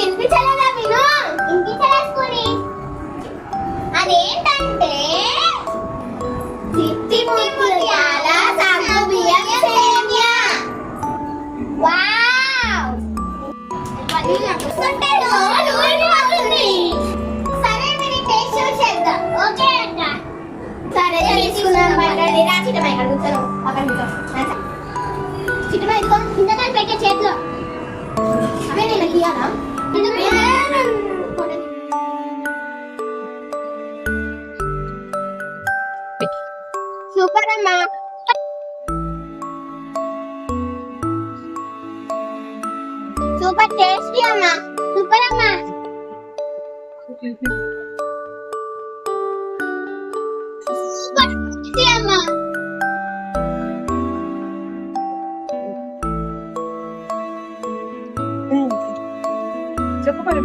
వినిపించలేదా? విను. వినిపించలేసుకుని అదేంటంటే చిట్టి ముత్యాల సగ్గు బియ్యం సేమియా. వావ్! సరే మీరు టేస్ట్ చూసేద్దాం. ఓకే అక్క. సరే తీసుకున్నాను. పట్టండి రా చిట్టమై ఇక్కడ కూర్చోను. పక్కన కూర్చో. చిట్టమై ఇదిగో కిందకాలు పెట్టే చేతిలో. అవే నేను ఇయ్యాలా? సూపర్ అమ్మా. సూపర్ టేస్టీ అమ్మా. సూపర్ అమ్మా. సూపర్ టేస్టీ అమ్మా. చెప్పు మరి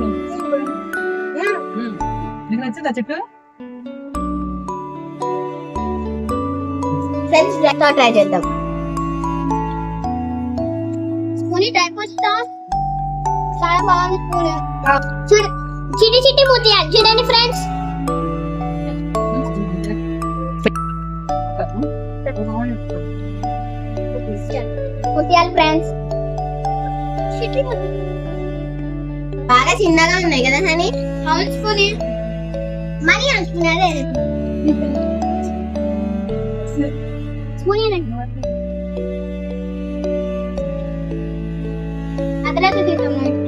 నీకు నచ్చిందా చెప్పు. ఫ్రెండ్స్ ట్రై చేద్దాం. స్పూన్ టైప్ వస్తా. చాలా బాగుంది స్పూన్. చూడు చిట్టి చిట్టి ముత్యాలు చూడండి ఫ్రెండ్స్. ముత్యాలు ఫ్రెండ్స్. చిట్టి ముత్యాలు బాగా చిన్నగా ఉన్నాయి కదా హనీ. అవును స్పూన్ మనీ అనుకున్నారే.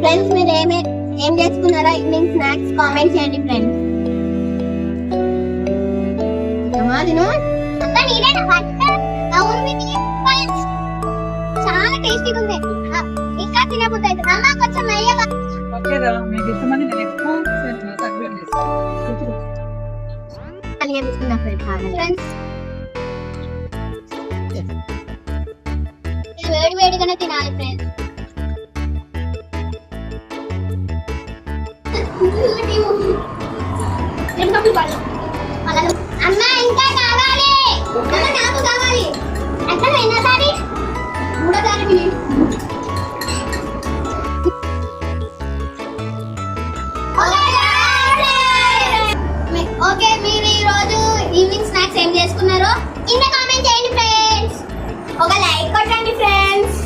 ఫ్రెండ్స్ మీరు ఏం చేసుకున్నారో ఈవినింగ్ స్నాక్స్ కామెంట్ చేయండి ఫ్రెండ్స్. చాలా టేస్టీగా ఉంది. ఇంకా తినబుద్ధి అవుతుంది. అమ్మ కొంచెం అయ్యగా ఓకేరా మీకు ఇష్టమని నేను ఎక్కువ తక్కువ ఫ్రెండ్స్ వేడి వేడిగానే తినాలి ఫ్రెండ్స్. అమ్మ ఇంకా కావాలి. నాకు కావాలి. అక్కడ ఎన్నోసారి మూడోసారి. ఓకే మీరు ఈ రోజు ఈవినింగ్ స్నాక్స్ ఏం చేసుకున్నారో కింద కామెంట్ చేయండి ఫ్రెండ్స్. ఒక లైక్ కొట్టండి ఫ్రెండ్స్.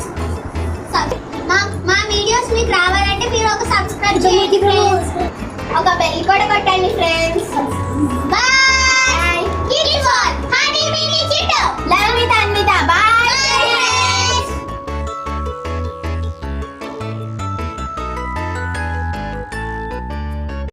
మా వీడియోస్ మీకు రావాలంటే మీరు ఒక సబ్స్క్రైబ్ చేయండి ఫ్రెండ్స్. ఒక బెల్ కూడా కొట్టండి ఫ్రెండ్స్.